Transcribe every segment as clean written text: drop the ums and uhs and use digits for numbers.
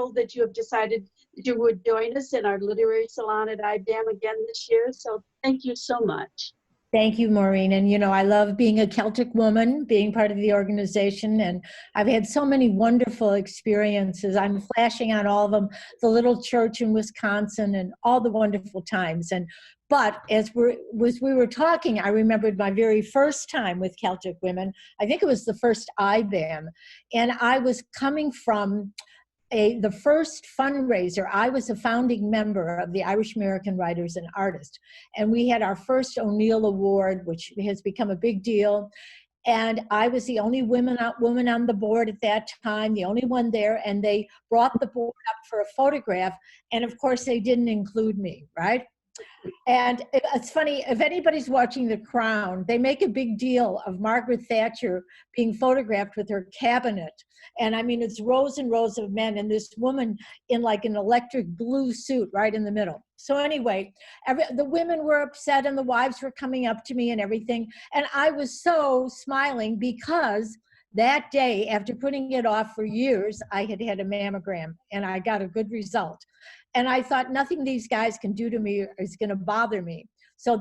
thrilled that you have decided that you would join us in our literary salon at IBAM again this year. So thank you so much. Thank you, Maureen. And, you know, I love being a Celtic woman, being part of the organization, and I've had so many wonderful experiences. I'm flashing on all of them, the little church in Wisconsin and all the wonderful times. But as we were talking, I remembered my very first time with Celtic women. I think it was the first IBAM. And I was coming from the first fundraiser. I was a founding member of the Irish American Writers and Artists, and we had our first O'Neill Award, which has become a big deal. And I was the only woman on the board at that time, the only one there, and they brought the board up for a photograph, and of course they didn't include me, right? And it's funny, if anybody's watching The Crown, they make a big deal of Margaret Thatcher being photographed with her cabinet. And I mean, it's rows and rows of men and this woman in like an electric blue suit right in the middle. So anyway, the women were upset and the wives were coming up to me and everything. And I was so smiling because that day, after putting it off for years, I had had a mammogram and I got a good result. And I thought nothing these guys can do to me is going to bother me. So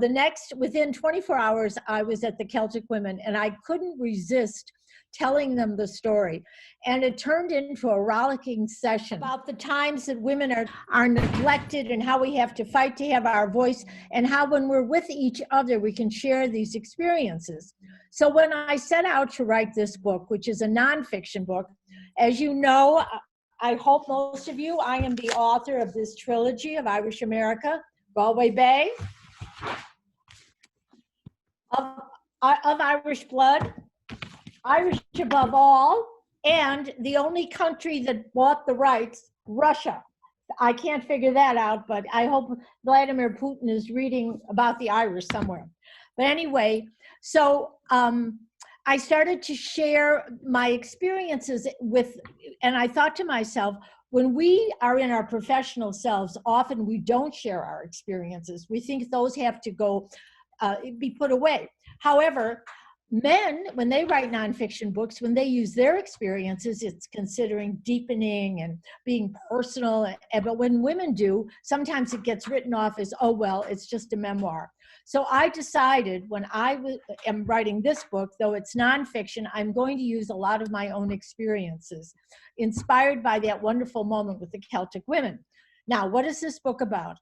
within 24 hours, I was at the Celtic Women, and I couldn't resist telling them the story. And it turned into a rollicking session about the times that women are neglected and how we have to fight to have our voice, and how when we're with each other, we can share these experiences. So when I set out to write this book, which is a nonfiction book, as you know, I hope most of you, I am the author of this trilogy of Irish America, Galway Bay, of Irish Blood, Irish Above All, and the only country that bought the rights, Russia. I can't figure that out, but I hope Vladimir Putin is reading about the Irish somewhere. But anyway, so I started to share my experiences and I thought to myself, when we are in our professional selves, often we don't share our experiences. We think those have to go, be put away. However, men, when they write nonfiction books, when they use their experiences, it's considering deepening and being personal. But when women do, sometimes it gets written off as, oh, well, it's just a memoir. So I decided when I am writing this book, though it's nonfiction, I'm going to use a lot of my own experiences, inspired by that wonderful moment with the Celtic women. Now, what is this book about?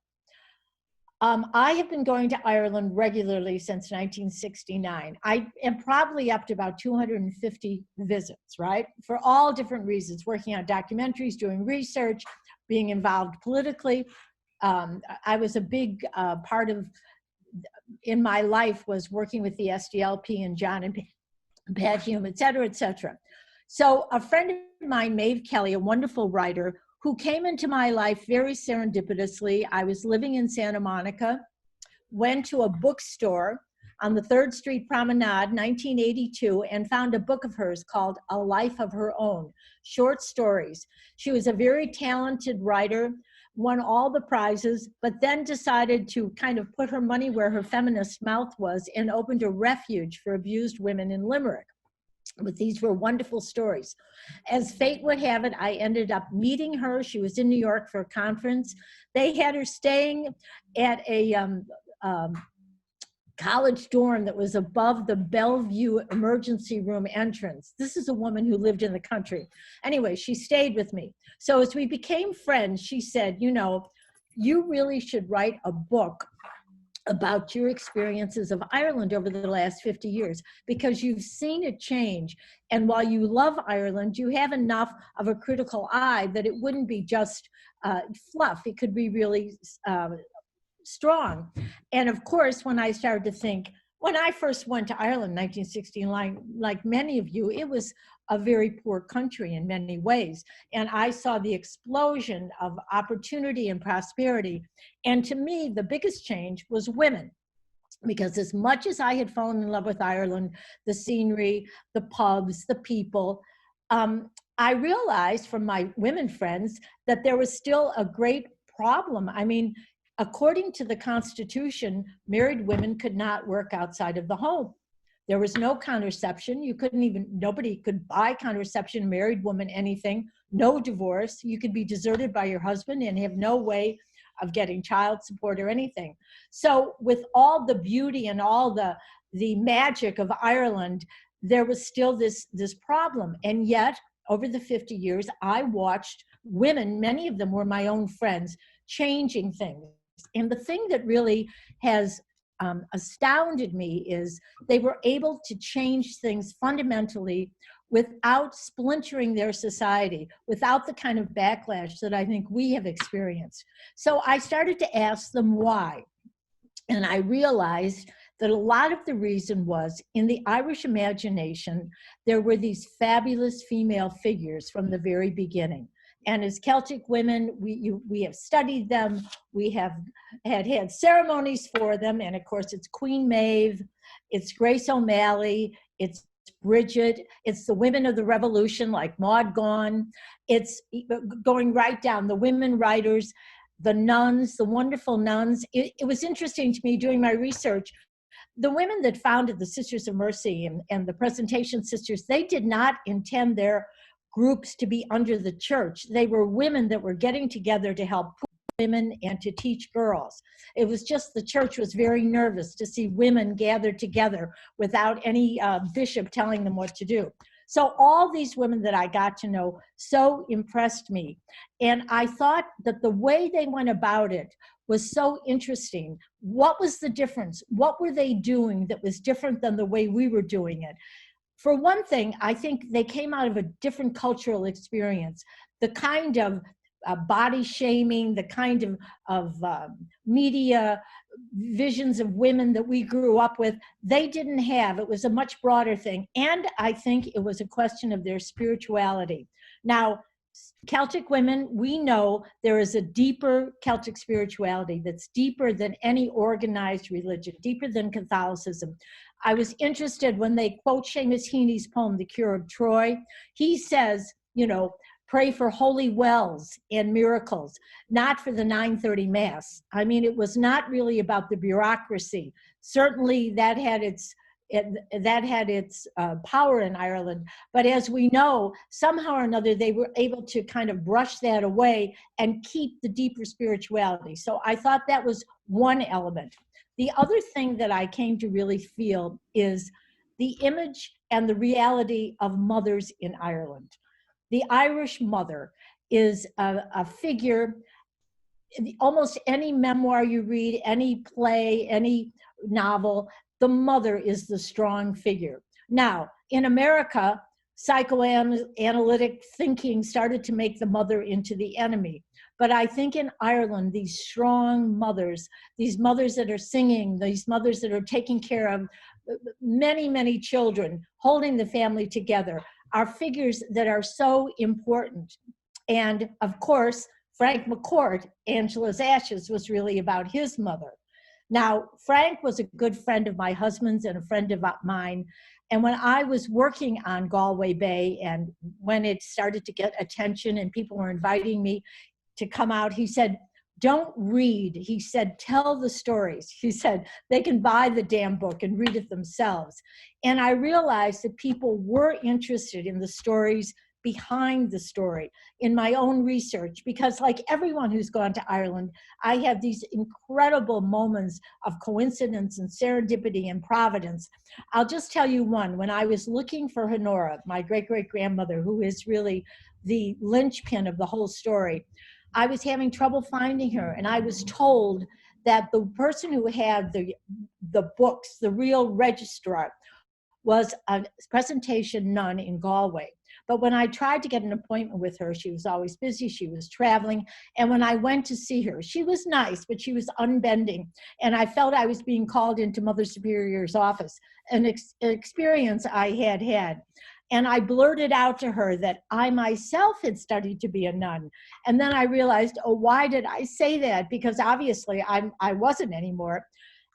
I have been going to Ireland regularly since 1969. I am probably up to about 250 visits, right? For all different reasons, working on documentaries, doing research, being involved politically. I was a big part of, in my life, was working with the SDLP and John and Pat Hume, et cetera, et cetera. So a friend of mine, Maeve Kelly, a wonderful writer, who came into my life very serendipitously. I was living in Santa Monica, went to a bookstore on the 3rd Street Promenade, 1982, and found a book of hers called A Life of Her Own, short stories. She was a very talented writer, won all the prizes, but then decided to kind of put her money where her feminist mouth was and opened a refuge for abused women in Limerick. But these were wonderful stories. As fate would have it, I ended up meeting her. She was in New York for a conference. They had her staying at a college dorm that was above the Bellevue emergency room entrance. This is a woman who lived in the country. Anyway, she stayed with me. So as we became friends, she said, you know, you really should write a book about your experiences of Ireland over the last 50 years, because you've seen it change. And while you love Ireland, you have enough of a critical eye that it wouldn't be just fluff. It could be really strong. And of course, when I started to think, when I first went to Ireland in 1969, like many of you, it was a very poor country in many ways. And I saw the explosion of opportunity and prosperity. And to me, the biggest change was women. Because as much as I had fallen in love with Ireland, the scenery, the pubs, the people, I realized from my women friends that there was still a great problem. I mean, according to the Constitution, married women could not work outside of the home. There was no contraception. You couldn't even, nobody could buy contraception, married woman, anything, no divorce. You could be deserted by your husband and have no way of getting child support or anything. So with all the beauty and all the magic of Ireland, there was still this problem. And yet, over the 50 years, I watched women, many of them were my own friends, changing things. And the thing that really has astounded me is they were able to change things fundamentally without splintering their society, without the kind of backlash that I think we have experienced. So I started to ask them why. And I realized that a lot of the reason was in the Irish imagination, there were these fabulous female figures from the very beginning. And as Celtic women, we have studied them. We have had ceremonies for them. And of course, it's Queen Maeve, it's Grace O'Malley, it's Bridget, it's the women of the Revolution like Maud Gonne. It's going right down, the women writers, the nuns, the wonderful nuns. It was interesting to me doing my research. The women that founded the Sisters of Mercy and the Presentation Sisters, they did not intend their groups to be under the church. They were women that were getting together to help women and to teach girls. It was just the church was very nervous to see women gathered together without any bishop telling them what to do. So all these women that I got to know so impressed me. And I thought that the way they went about it was so interesting. What was the difference? What were they doing that was different than the way we were doing it? For one thing, I think they came out of a different cultural experience. The kind of body shaming, the kind of media visions of women that we grew up with, they didn't have. It was a much broader thing. And I think it was a question of their spirituality. Now, Celtic women, we know there is a deeper Celtic spirituality that's deeper than any organized religion, deeper than Catholicism. I was interested when they quote Seamus Heaney's poem, The Cure of Troy. He says, pray for holy wells and miracles, not for the 9:30 Mass. I mean, it was not really about the bureaucracy. Certainly that had its power in Ireland. But as we know, somehow or another, they were able to kind of brush that away and keep the deeper spirituality. So I thought that was one element. The other thing that I came to really feel is the image and the reality of mothers in Ireland. The Irish mother is a figure, almost any memoir you read, any play, any novel, the mother is the strong figure. Now, in America, psychoanalytic thinking started to make the mother into the enemy. But I think in Ireland, these strong mothers, these mothers that are singing, these mothers that are taking care of many, many children, holding the family together, are figures that are so important. And of course, Frank McCourt, Angela's Ashes, was really about his mother. Now, Frank was a good friend of my husband's and a friend of mine. And when I was working on Galway Bay and when it started to get attention and people were inviting me to come out, he said, don't read. He said, tell the stories. He said, they can buy the damn book and read it themselves. And I realized that people were interested in the stories behind the story in my own research, because like everyone who's gone to Ireland, I have these incredible moments of coincidence and serendipity and providence. I'll just tell you one. When I was looking for Honora, my great-great-grandmother, who is really the linchpin of the whole story, I was having trouble finding her, and I was told that the person who had the books, the real registrar, was a presentation nun in Galway. But when I tried to get an appointment with her, she was always busy, she was traveling. And when I went to see her, she was nice, but she was unbending. And I felt I was being called into Mother Superior's office, an experience I had had. And I blurted out to her that I myself had studied to be a nun. And then I realized, oh, why did I say that? Because obviously I wasn't anymore.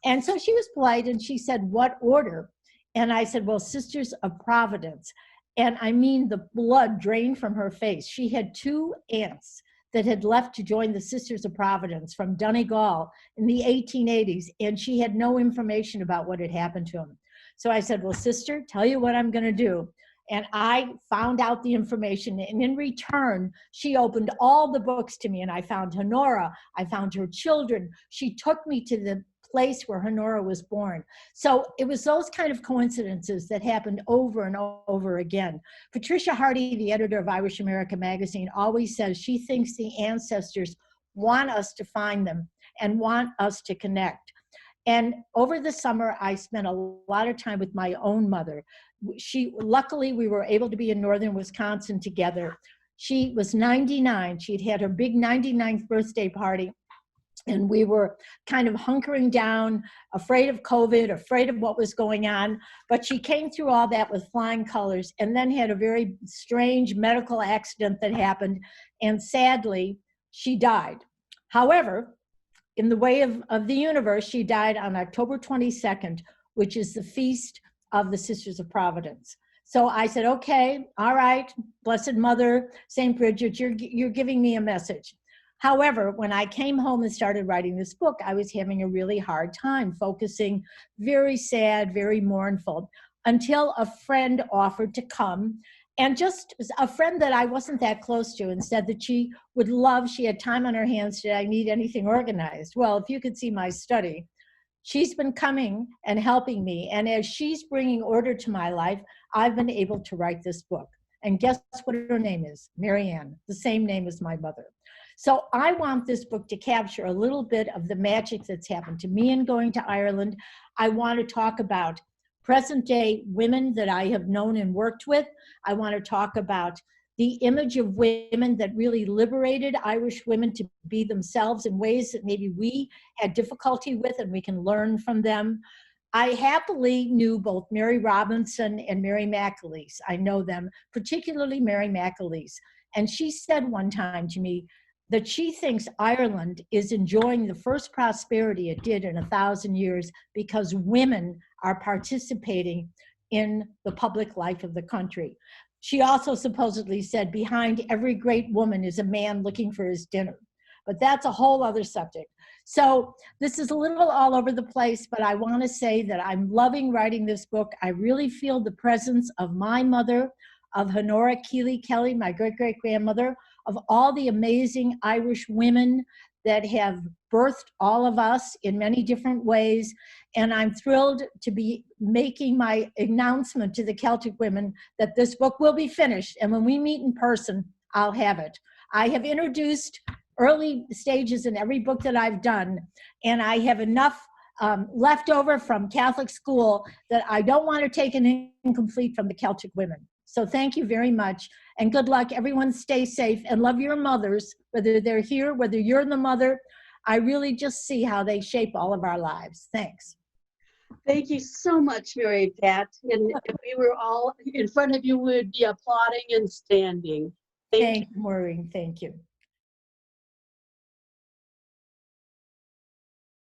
And so she was polite and she said, what order? And I said, well, Sisters of Providence. And I mean, the blood drained from her face. She had two aunts that had left to join the Sisters of Providence from Donegal in the 1880s, and she had no information about what had happened to them. So I said, well, sister, tell you what I'm going to do. And I found out the information. And in return, she opened all the books to me. And I found Honora. I found her children. She took me to the place where Honora was born. So it was those kind of coincidences that happened over and over again. Patricia Hardy, the editor of Irish America magazine, always says she thinks the ancestors want us to find them and want us to connect. And over the summer, I spent a lot of time with my own mother. Luckily, we were able to be in northern Wisconsin together. She was 99. She'd had her big 99th birthday party. And we were kind of hunkering down, afraid of COVID, afraid of what was going on. But she came through all that with flying colors, and then had a very strange medical accident that happened. And sadly, she died. However, in the way of the universe, she died on October 22nd, which is the feast of the Sisters of Providence. So I said, okay, all right, Blessed Mother, St. Bridget, you're giving me a message. However, when I came home and started writing this book, I was having a really hard time focusing, very sad, very mournful, until a friend offered to come, and just a friend that I wasn't that close to, and said that she would love, she had time on her hands, did I need anything organized? Well, if you could see my study, she's been coming and helping me. And as she's bringing order to my life, I've been able to write this book. And guess what her name is? Marianne, the same name as my mother. So I want this book to capture a little bit of the magic that's happened to me in going to Ireland. I want to talk about present day women that I have known and worked with. I want to talk about the image of women that really liberated Irish women to be themselves in ways that maybe we had difficulty with, and we can learn from them. I happily knew both Mary Robinson and Mary McAleese. I know them, particularly Mary McAleese. And she said one time to me that she thinks Ireland is enjoying the first prosperity it did in 1,000 years because women are participating in the public life of the country. She also supposedly said behind every great woman is a man looking for his dinner. But that's a whole other subject. So this is a little all over the place, but I want to say that I'm loving writing this book. I really feel the presence of my mother, of Honora Keeley Kelly, my great-great-grandmother, of all the amazing Irish women that have birthed all of us in many different ways. And I'm thrilled to be making my announcement to the Celtic women that this book will be finished. And when we meet in person, I'll have it. I have introduced early stages in every book that I've done, and I have enough left over from Catholic school that I don't want to take an incomplete from the Celtic women. So thank you very much, and good luck. Everyone stay safe and love your mothers, whether they're here, whether you're the mother. I really just see how they shape all of our lives. Thanks. Thank you so much, Mary Pat. And if we were all in front of you, we would be applauding and standing. Thank you, Maureen. Thank you.